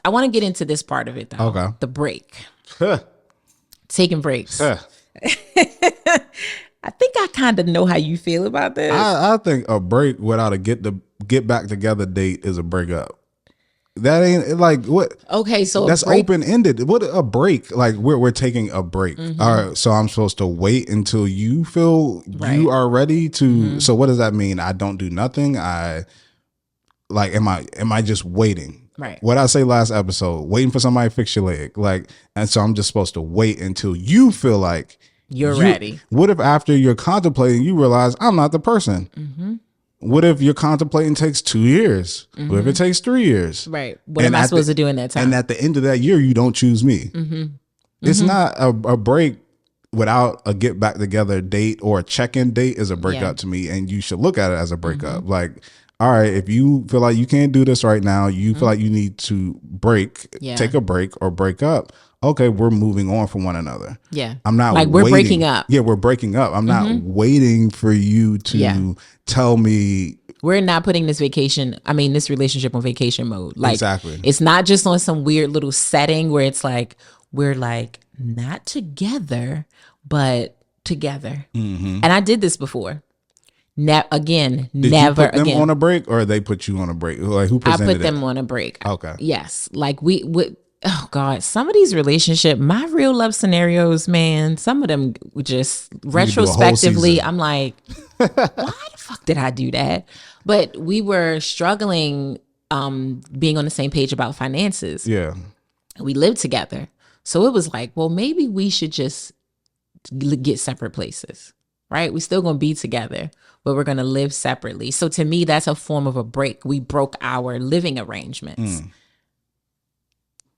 I want to get into this part of it though. Okay. The break. Taking breaks. I think I kind of know how you feel about this. I think a break without a get back together date is a breakup. That ain't like what. Okay, so that's open ended. What a break? Like we're taking a break. All right, so I'm supposed to wait until you feel you are ready to. So what does that mean? I don't do nothing. Am I just waiting? Right. What I say last episode, waiting for somebody to fix your leg. Like, and so I'm just supposed to wait until you feel like you're ready. What if after you're contemplating, you realize I'm not the person? What if you're contemplating takes 2 years? What if it takes 3 years? Right. What am I supposed to do in that time? And at the end of that year, you don't choose me. It's not a break without a get back together date or a check-in date is a breakup to me. And you should look at it as a breakup. Like, all right, if you feel like you can't do this right now, you feel like you need to take a break or break up. Okay, we're moving on from one another. Yeah. I'm not like we're breaking up. Yeah, we're breaking up. I'm not waiting for you to tell me. We're not putting this relationship on vacation mode. Like, exactly. It's not just on some weird little setting where it's like, we're like not together, but together. And I did this before. Did you put them on a break or they put you on a break? Like who presented I put them on a break. Okay. Yes. Like we oh God, some of these relationships, my real love scenarios, man, some of them just retrospectively, I'm like, why the fuck did I do that? But we were struggling being on the same page about finances. Yeah. We lived together. So it was like, well, maybe we should just get separate places, right? We're still going to be together, but we're going to live separately. So to me, that's a form of a break. We broke our living arrangements.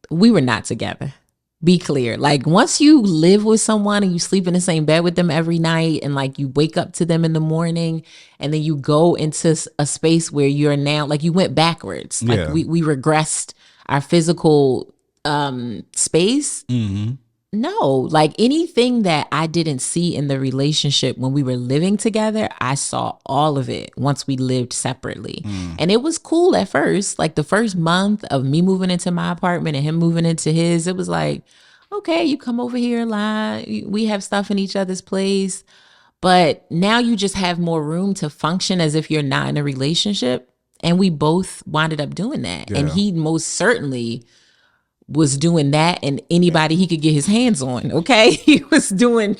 We were not together. Be clear. Like once you live with someone and you sleep in the same bed with them every night and like you wake up to them in the morning and then you go into a space where you're now like you went backwards. Like we regressed our physical space. No, like anything that I didn't see in the relationship when we were living together, I saw all of it once we lived separately. And it was cool at first. Like the first month of me moving into my apartment and him moving into his, it was like, okay, you come over here a lot. We have stuff in each other's place. But now you just have more room to function as if you're not in a relationship. And we both winded up doing that. And he most certainly was doing that and anybody he could get his hands on. Okay. He was doing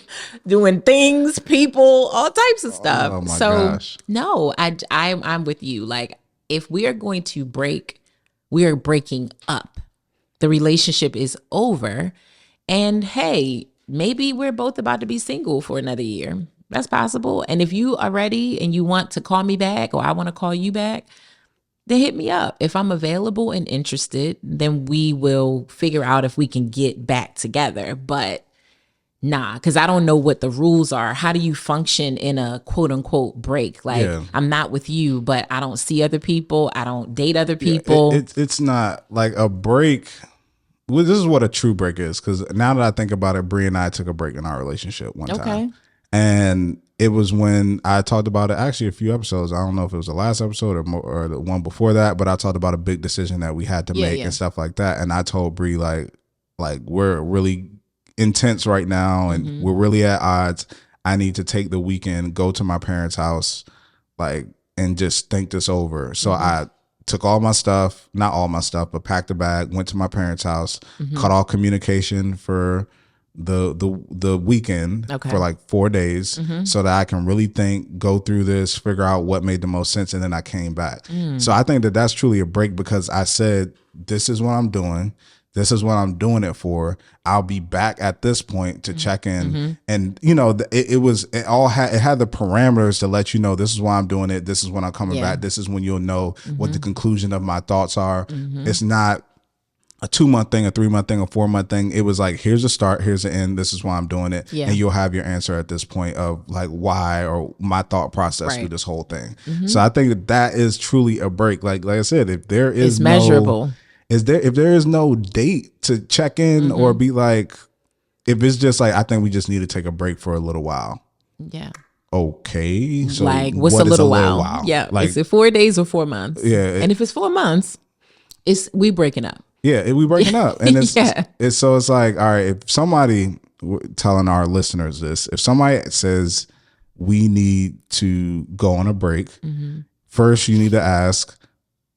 things, people, all types of stuff. Oh my gosh. No, I'm with you. Like if we are going to break, we are breaking up. The relationship is over. And hey, maybe we're both about to be single for another year. That's possible. And if you are ready and you want to call me back or I want to call you back, then hit me up. If I'm available and interested, then we will figure out if we can get back together. But nah, because I don't know what the rules are. How do you function in a quote unquote break? Like I'm not with you, but I don't see other people. I don't date other people. It's not like a break. Well, this is what a true break is. Because now that I think about it, Bree and I took a break in our relationship one time. And it was when I talked about it actually a few episodes. I don't know if it was the last episode or the one before that, but I talked about a big decision that we had to make and stuff like that. And I told Bree like we're really intense right now and we're really at odds. I need to take the weekend, go to my parents' house, like, and just think this over. So I took all my stuff, not all my stuff, but packed a bag, went to my parents' house, cut off communication for the weekend for like 4 days so that I can really think, go through this, figure out what made the most sense. And then I came back. So I think that that's truly a break because I said, this is what I'm doing. This is what I'm doing it for. I'll be back at this point to check in. And you know, it had the parameters to let you know, this is why I'm doing it. This is when I'm coming back. This is when you'll know what the conclusion of my thoughts are. It's not a 2-month thing, a 3-month thing, a 4-month thing. It was like, here's a start, here's the end. This is why I'm doing it. And you'll have your answer at this point of like why or my thought process through this whole thing. So I think that is truly a break. Like I said, if there is it's measurable. If there is no date to check in or be like, if it's just like, I think we just need to take a break for a little while. Yeah. Okay. So like what's a little while? Yeah. Like, is it 4 days or 4 months? Yeah. And if it's 4 months, we breaking up. Yeah, we breaking up, and Yeah. it's so it's like, all right, if somebody telling our listeners this, if somebody says we need to go on a break, first you need to ask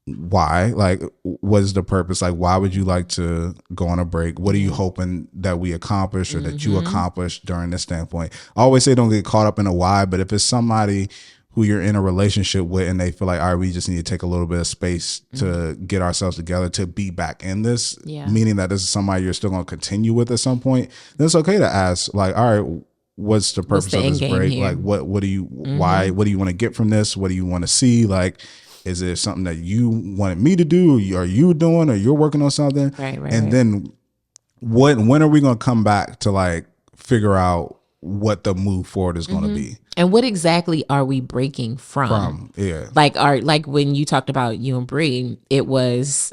why. Like, what is the purpose? Like, why would you like to go on a break? What are you hoping that we accomplish or that you accomplish during this standpoint? I always say don't get caught up in a why, but if it's somebody who you're in a relationship with and they feel like, all right, we just need to take a little bit of space to get ourselves together to be back in this, meaning that this is somebody you're still going to continue with at some point, then it's okay to ask, like, all right, what's the purpose of this break? Here? Like, what do you, why, what do you want to get from this? What do you want to see? Like, is there something that you wanted me to do? Or are you doing, or you're working on something? Right. Then when are we going to come back to like figure out what the move forward is going to be? And what exactly are we breaking from? Yeah. Like when you talked about you and Bree, it was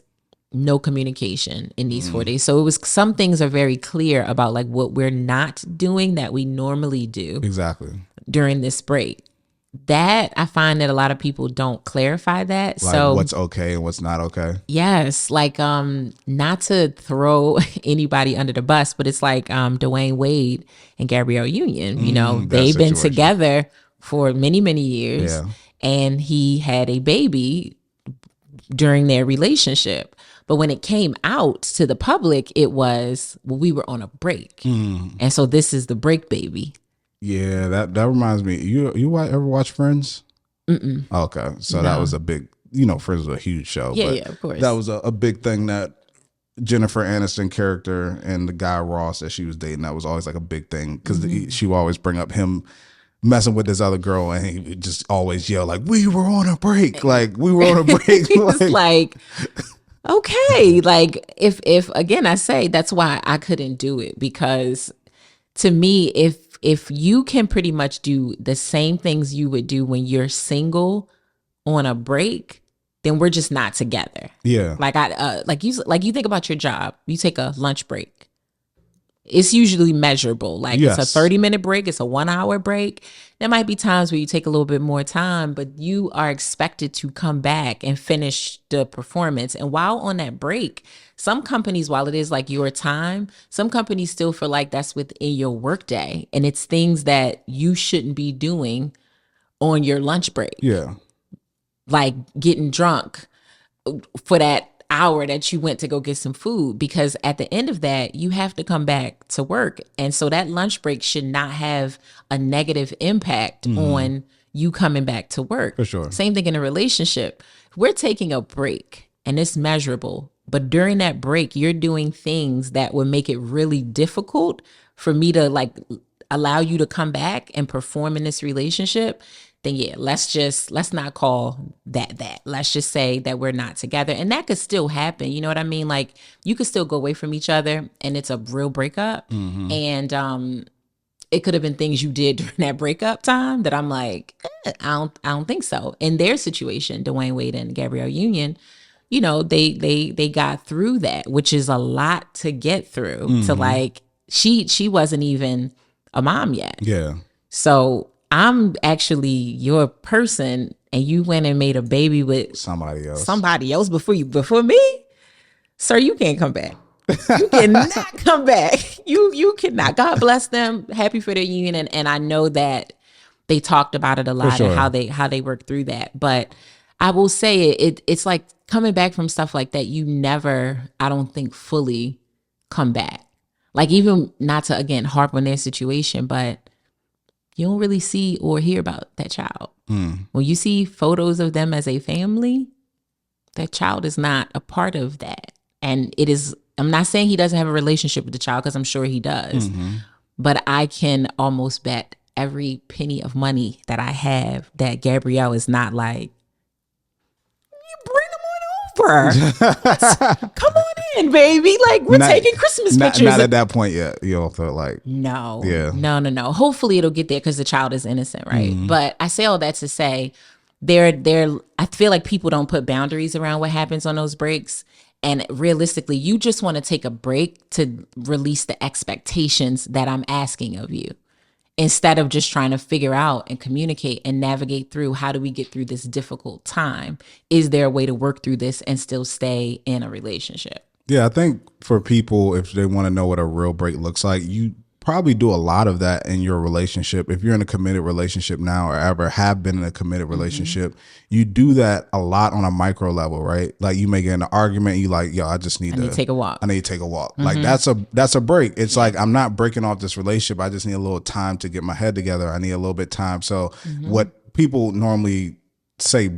no communication in these 4 days. So it was, some things are very clear about like what we're not doing that we normally do Exactly. during this break. That I find that a lot of people don't clarify that. Like so what's okay and what's not okay. Yes, like not to throw anybody under the bus, but it's like Dwayne Wade and Gabrielle Union. You know, they've been together for many, many years, and he had a baby during their relationship. But when it came out to the public, it was, well, we were on a break, and so this is the break baby. Yeah, that reminds me. You ever watch Friends? Mm-mm. Okay, so No. that was a big, Friends was a huge show. Yeah, but yeah, of course. That was a big thing that Jennifer Aniston character and the guy Ross that she was dating, that was always like a big thing because she would always bring up him messing with this other girl, and he would just always yell like, "We were on a break, like we were on a break." It's like okay, like if again, I say that's why I couldn't do it, because to me, if you can pretty much do the same things you would do when you're single on a break, then we're just not together. Yeah. Like like you think about your job, you take a lunch break. It's usually measurable. Like it's a 30-minute break, it's a 1-hour break. There might be times where you take a little bit more time, but you are expected to come back and finish the performance. And while on that break, some companies, while it is like your time, some companies still feel like that's within your workday, and it's things that you shouldn't be doing on your lunch break. Yeah. Like getting drunk for that hour that you went to go get some food, because at the end of that, you have to come back to work. And so that lunch break should not have a negative impact on you coming back to work. For sure. Same thing in a relationship. We're taking a break and it's measurable, but during that break, you're doing things that would make it really difficult for me to like allow you to come back and perform in this relationship. Then yeah, let's not call that. Let's just say that we're not together. And that could still happen. You know what I mean? Like you could still go away from each other and it's a real breakup. And it could have been things you did during that breakup time that I'm like, I don't think so. In their situation, Dwayne Wade and Gabrielle Union, you know, they got through that, which is a lot to get through. To like she wasn't even a mom yet. Yeah. So I'm actually your person, and you went and made a baby with somebody else before me, sir. You can't come back. You cannot come back. You cannot. God bless them. Happy for their union, and I know that they talked about it a lot and how they worked through that. But I will say it's like coming back from stuff like that. You never, I don't think, fully come back. Like even not to again harp on their situation, but you don't really see or hear about that child. When you see photos of them as a family, that child is not a part of that. And it is, I'm not saying he doesn't have a relationship with the child, because I'm sure he does. But I can almost bet every penny of money that I have that Gabrielle is not like, you bring them on over. Come on in, baby. Like we're taking Christmas pictures. Not at that point yet. You don't feel like no. Yeah. Hopefully it'll get there because the child is innocent, right? But I say all that to say I feel like people don't put boundaries around what happens on those breaks. And realistically, you just want to take a break to release the expectations that I'm asking of you, instead of just trying to figure out and communicate and navigate through, how do we get through this difficult time? Is there a way to work through this and still stay in a relationship? Yeah, I think for people, if they want to know what a real break looks like, you probably do a lot of that in your relationship. If you're in a committed relationship now or ever have been in a committed relationship, you do that a lot on a micro level, right? Like you may get in an argument, you like, yo, I need to take a walk. I need to take a walk. Like that's a break. It's like, I'm not breaking off this relationship. I just need a little time to get my head together. I need a little bit time. So what people normally say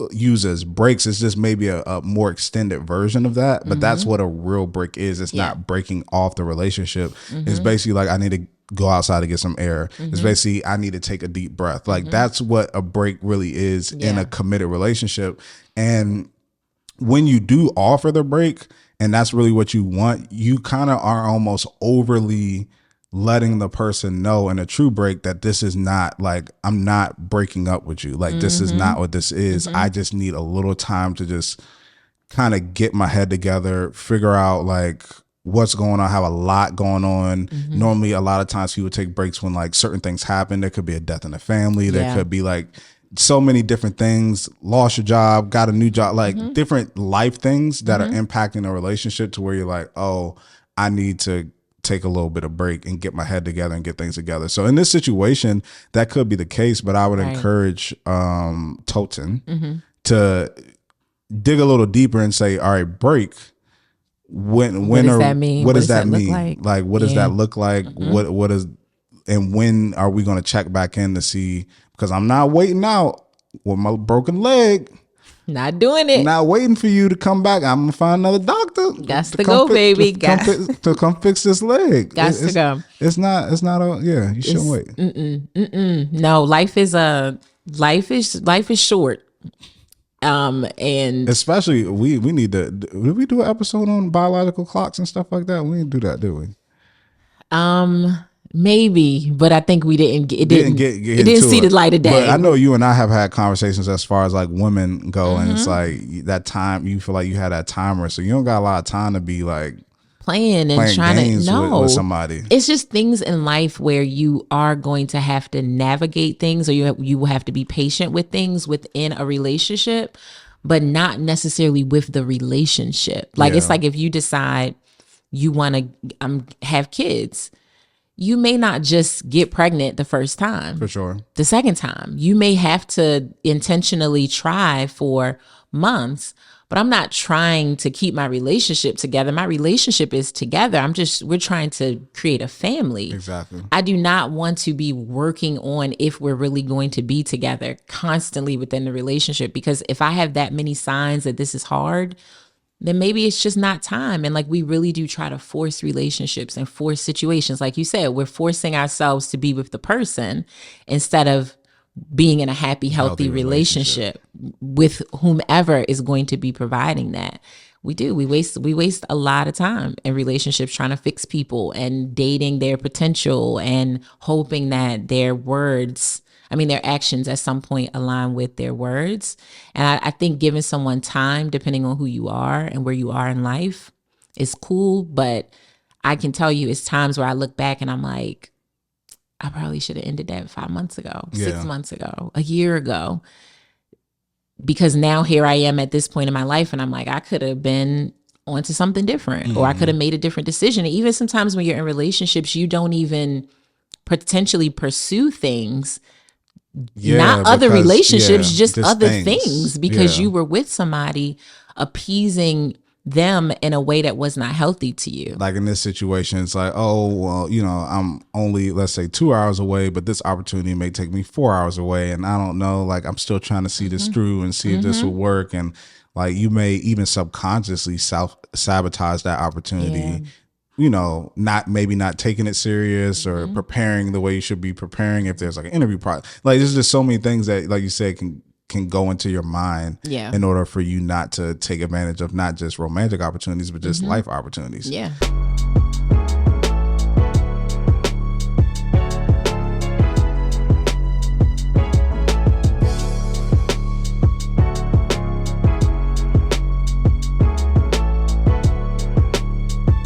use as breaks is just maybe a more extended version of that, but that's what a real break is. It's not breaking off the relationship. It's basically like, I need to go outside to get some air. It's basically, I need to take a deep breath. Like that's what a break really is in a committed relationship. And when you do offer the break and that's really what you want, you kind of are almost overly letting the person know in a true break that this is not like, I'm not breaking up with you. Like this is not what this is. I just need a little time to just kind of get my head together, figure out like what's going on. I have a lot going on. Normally a lot of times people take breaks when like certain things happen. There could be a death in the family. There could be like so many different things, lost your job, got a new job, like different life things that are impacting a relationship to where you're like, oh, I need to take a little bit of break and get my head together and get things together. So in this situation, that could be the case, but I would encourage Toten to dig a little deeper and say, all right, break. What does that mean? What does that mean? Like what does that look like? What is, and when are we going to check back in to see, because I'm not waiting out with my broken leg. Not doing it. Not waiting for you to come back. I'm gonna find another doctor. Got to go, baby. To come fix this leg. Got to go. It's not yeah. You shouldn't wait. No, life is short. And especially we need to. Did we do an episode on biological clocks and stuff like that? We didn't do that, did we? Maybe, but I think we didn't. It didn't see the light of day. But I know you and I have had conversations as far as like women go, and it's like that time you feel like you had that timer, so you don't got a lot of time to be like playing and trying to with somebody. It's just things in life where you are going to have to navigate things, or you will have to be patient with things within a relationship, but not necessarily with the relationship. Like it's like if you decide you want to have kids. You may not just get pregnant the first time. For sure. The second time. You may have to intentionally try for months, but I'm not trying to keep my relationship together. My relationship is together. We're trying to create a family. Exactly. I do not want to be working on if we're really going to be together constantly within the relationship, because if I have that many signs that this is hard, then maybe it's just not time. And like, we really do try to force relationships and force situations. Like you said, we're forcing ourselves to be with the person instead of being in a happy, healthy relationship with whomever is going to be providing that. We do. We waste a lot of time in relationships trying to fix people and dating their potential and hoping that their actions at some point align with their words. And I think giving someone time, depending on who you are and where you are in life, is cool. But I can tell you, it's times where I look back and I'm like, I probably should have ended that 5 months ago, 6 months ago, a year ago. Because now here I am at this point in my life and I'm like, I could have been onto something different, or I could have made a different decision. And even sometimes when you're in relationships, you don't even potentially pursue things. Not other relationships, just other things because you were with somebody appeasing them in a way that was not healthy to you. Like in this situation, it's like, oh, well, I'm only, let's say 2 hours away, but this opportunity may take me 4 hours away. And I don't know, like, I'm still trying to see this through and see if this will work. And like, you may even subconsciously sabotage that opportunity. Maybe not taking it serious or preparing the way you should be preparing if there's like an interview process. Like there's just so many things that, like you said, can go into your mind in order for you not to take advantage of not just romantic opportunities, but just life opportunities. Yeah.